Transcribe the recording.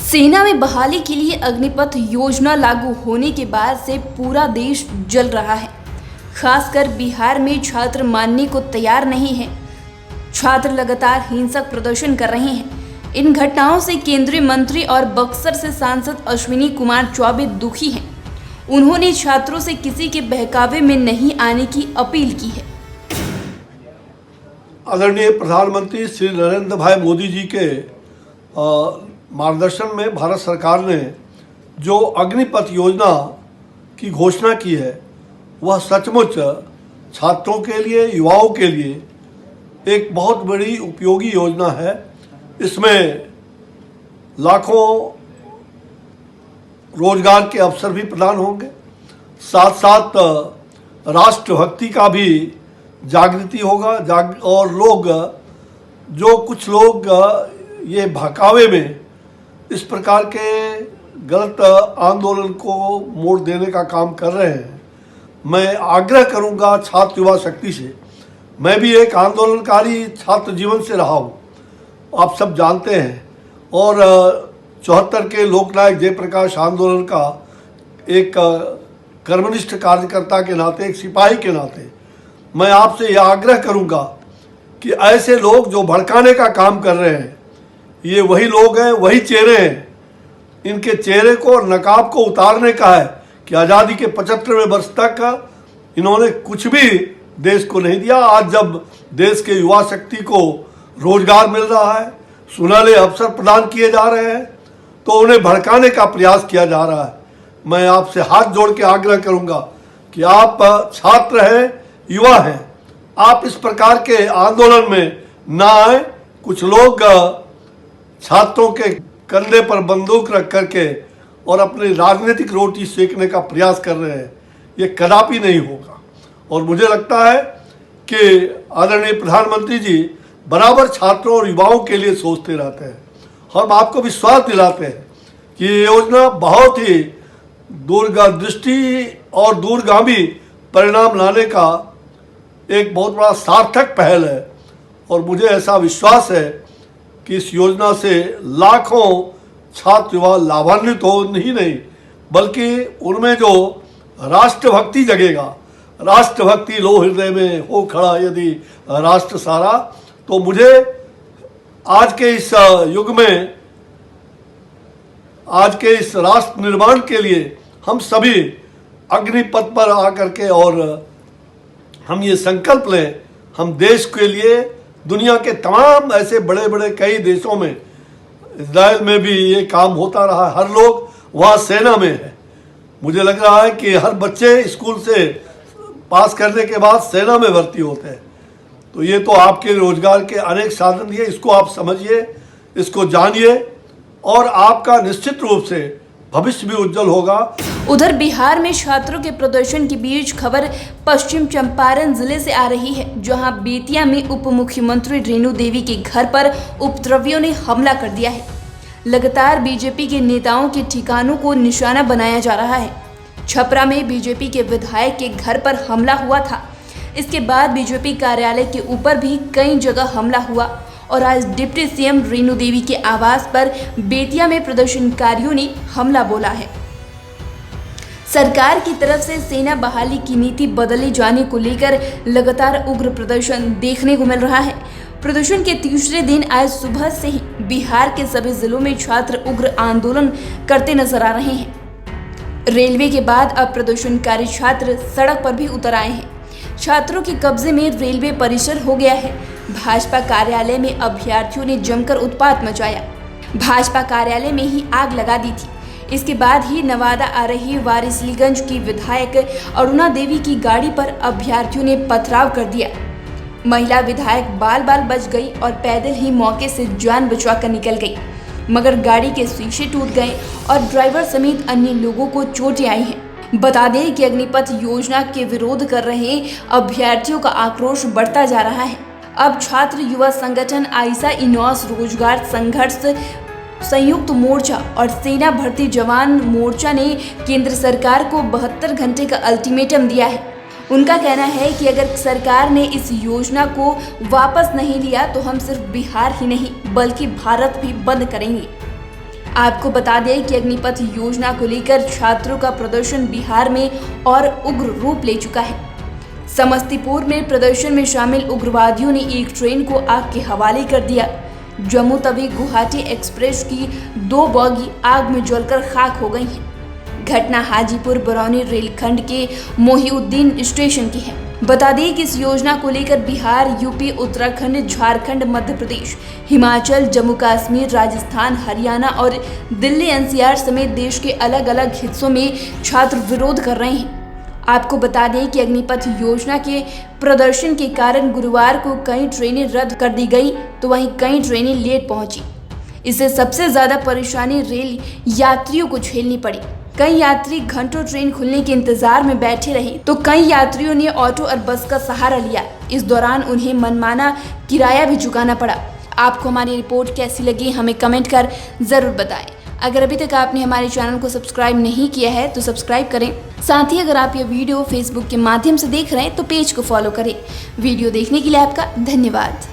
सेना में बहाली के लिए अग्निपथ योजना लागू होने के बाद से पूरा देश जल रहा है। खासकर बिहार में छात्र मानने को तैयार नहीं है। छात्र लगातार हिंसक प्रदर्शन कर रहे हैं। इन घटनाओं से केंद्रीय मंत्री और बक्सर से सांसद अश्विनी कुमार चौबे दुखी हैं। उन्होंने छात्रों से किसी के बहकावे में नहीं आने की अपील की है। आदरणीय प्रधानमंत्री श्री नरेंद्र भाई मोदी जी के मार्गदर्शन में भारत सरकार ने जो अग्निपथ योजना की घोषणा की है वह सचमुच छात्रों के लिए, युवाओं के लिए एक बहुत बड़ी उपयोगी योजना है। इसमें लाखों रोजगार के अवसर भी प्रदान होंगे, साथ साथ राष्ट्रभक्ति का भी जागृति होगा और लोग जो कुछ लोग ये बहकावे में इस प्रकार के गलत आंदोलन को मोड़ देने का काम कर रहे हैं। मैं आग्रह करूंगा छात्र युवा शक्ति से, मैं भी एक आंदोलनकारी छात्र जीवन से रहा हूं, आप सब जानते हैं, और 74 के लोकनायक जयप्रकाश आंदोलन का एक कर्मनिष्ठ कार्यकर्ता के नाते, एक सिपाही के नाते मैं आपसे यह आग्रह करूंगा कि ऐसे लोग जो भड़काने का काम कर रहे हैं, ये वही लोग हैं, वही चेहरे हैं। इनके चेहरे को, नकाब को उतारने का है कि आज़ादी के 75वें वर्ष तक इन्होंने कुछ भी देश को नहीं दिया। आज जब देश के युवा शक्ति को रोजगार मिल रहा है, सुनहरे अवसर प्रदान किए जा रहे हैं, तो उन्हें भड़काने का प्रयास किया जा रहा है। मैं आपसे हाथ जोड़ के आग्रह करूंगा कि आप छात्र हैं, युवा हैं, आप इस प्रकार के आंदोलन में ना आए। कुछ लोग छात्रों के कंधे पर बंदूक रख करके और अपनी राजनीतिक रोटी सेकने का प्रयास कर रहे हैं, ये कदापि नहीं होगा। और मुझे लगता है कि आदरणीय प्रधानमंत्री जी बराबर छात्रों और युवाओं के लिए सोचते रहते हैं। हम आपको विश्वास दिलाते हैं कि ये योजना बहुत ही दूरदृष्टि और दूरगामी परिणाम लाने का एक बहुत बड़ा सार्थक पहल है। और मुझे ऐसा विश्वास है कि इस योजना से लाखों छात्र युवा लाभान्वित हो ही नहीं, बल्कि उनमें जो राष्ट्रभक्ति जगेगा, राष्ट्रभक्ति लो हृदय में हो खड़ा यदि राष्ट्र सारा, तो मुझे आज के इस युग में, आज के इस राष्ट्र निर्माण के लिए हम सभी अग्निपथ पर आकर के और हम ये संकल्प लें, हम देश के लिए, दुनिया के तमाम ऐसे बड़े बड़े कई देशों में, इजराइल में भी ये काम होता रहा है, हर लोग वहाँ सेना में है। मुझे लग रहा है कि हर बच्चे स्कूल से पास करने के बाद सेना में भर्ती होते हैं। तो ये तो आपके रोजगार के अनेक साधन दिए, इसको आप समझिए, इसको जानिए, और आपका निश्चित रूप से भविष्य भी उज्जवल होगा। उधर बिहार में छात्रों के प्रदर्शन के बीच खबर पश्चिम चंपारण जिले से आ रही है, जहां बेतिया में उप मुख्यमंत्री रेणु देवी के घर पर उपद्रवियों ने हमला कर दिया है। लगातार बीजेपी के नेताओं के ठिकानों को निशाना बनाया जा रहा है। छपरा में बीजेपी के विधायक के घर पर हमला हुआ था। इसके बाद बीजेपी कार्यालय के ऊपर भी कई जगह हमला हुआ और आज डिप्टी सीएम रेणु देवी के आवास पर बेतिया में प्रदर्शनकारियों ने हमला बोला है। सरकार की तरफ से सेना बहाली की नीति बदले जाने को लेकर लगातार उग्र प्रदर्शन देखने को मिल रहा है। प्रदर्शन के तीसरे दिन आज सुबह से ही बिहार के सभी जिलों में छात्र उग्र आंदोलन करते नजर आ रहे हैं। रेलवे के बाद अब प्रदर्शनकारी छात्र सड़क पर भी उतर आए हैं। छात्रों के कब्जे में रेलवे परिसर हो गया है। भाजपा कार्यालय में अभ्यर्थियों ने जमकर उत्पात मचाया। भाजपा कार्यालय में ही आग लगा दी थी। इसके बाद ही नवादा आ रही वारिसलीगंज की विधायक अरुणा देवी की गाड़ी पर अभ्यर्थियों ने पथराव कर दिया। महिला विधायक बाल बाल बच गई और पैदल ही मौके से जान बचाकर निकल गई, मगर गाड़ी के शीशे टूट गए और ड्राइवर समेत अन्य लोगों को चोटें आई हैं। बता दें कि अग्निपथ योजना के विरोध कर रहे अभ्यर्थियों का आक्रोश बढ़ता जा रहा है। अब छात्र युवा संगठन आइसा इनॉस रोजगार संघर्ष संयुक्त मोर्चा और सेना भर्ती जवान मोर्चा ने केंद्र सरकार को 72 घंटे का अल्टीमेटम दिया है। उनका कहना है कि अगर सरकार ने इस योजना को वापस नहीं लिया तो हम सिर्फ बिहार ही नहीं बल्कि भारत भी बंद करेंगे। आपको बता दें कि अग्निपथ योजना को लेकर छात्रों का प्रदर्शन बिहार में और उग्र रूप ले चुका है। समस्तीपुर में प्रदर्शन में शामिल उग्रवादियों ने एक ट्रेन को आग के हवाले कर दिया। जम्मू तवी गुवाहाटी एक्सप्रेस की 2 बॉगी आग में जलकर खाक हो गई हैं। घटना हाजीपुर बरौनी रेलखंड के मोहिउद्दीन स्टेशन की है। बता दें कि इस योजना को लेकर बिहार, यूपी, उत्तराखंड, झारखंड, मध्य प्रदेश, हिमाचल, जम्मू कश्मीर, राजस्थान, हरियाणा और दिल्ली एनसीआर समेत देश के अलग अलग हिस्सों में छात्र विरोध कर रहे हैं। आपको बता दें कि अग्निपथ योजना के प्रदर्शन के कारण गुरुवार को कई ट्रेनें रद्द कर दी गई, तो वहीं कई ट्रेनें लेट पहुंची। इससे सबसे ज्यादा परेशानी रेल यात्रियों को झेलनी पड़ी। कई यात्री घंटों ट्रेन खुलने के इंतजार में बैठे रहे, तो कई यात्रियों ने ऑटो और बस का सहारा लिया। इस दौरान उन्हें मनमाना किराया भी चुकाना पड़ा। आपको हमारी रिपोर्ट कैसी लगी हमें कमेंट कर जरूर बताएं। अगर अभी तक आपने हमारे चैनल को सब्सक्राइब नहीं किया है तो सब्सक्राइब करें। साथ ही अगर आप ये वीडियो फेसबुक के माध्यम से देख रहे हैं तो पेज को फॉलो करें। वीडियो देखने के लिए आपका धन्यवाद।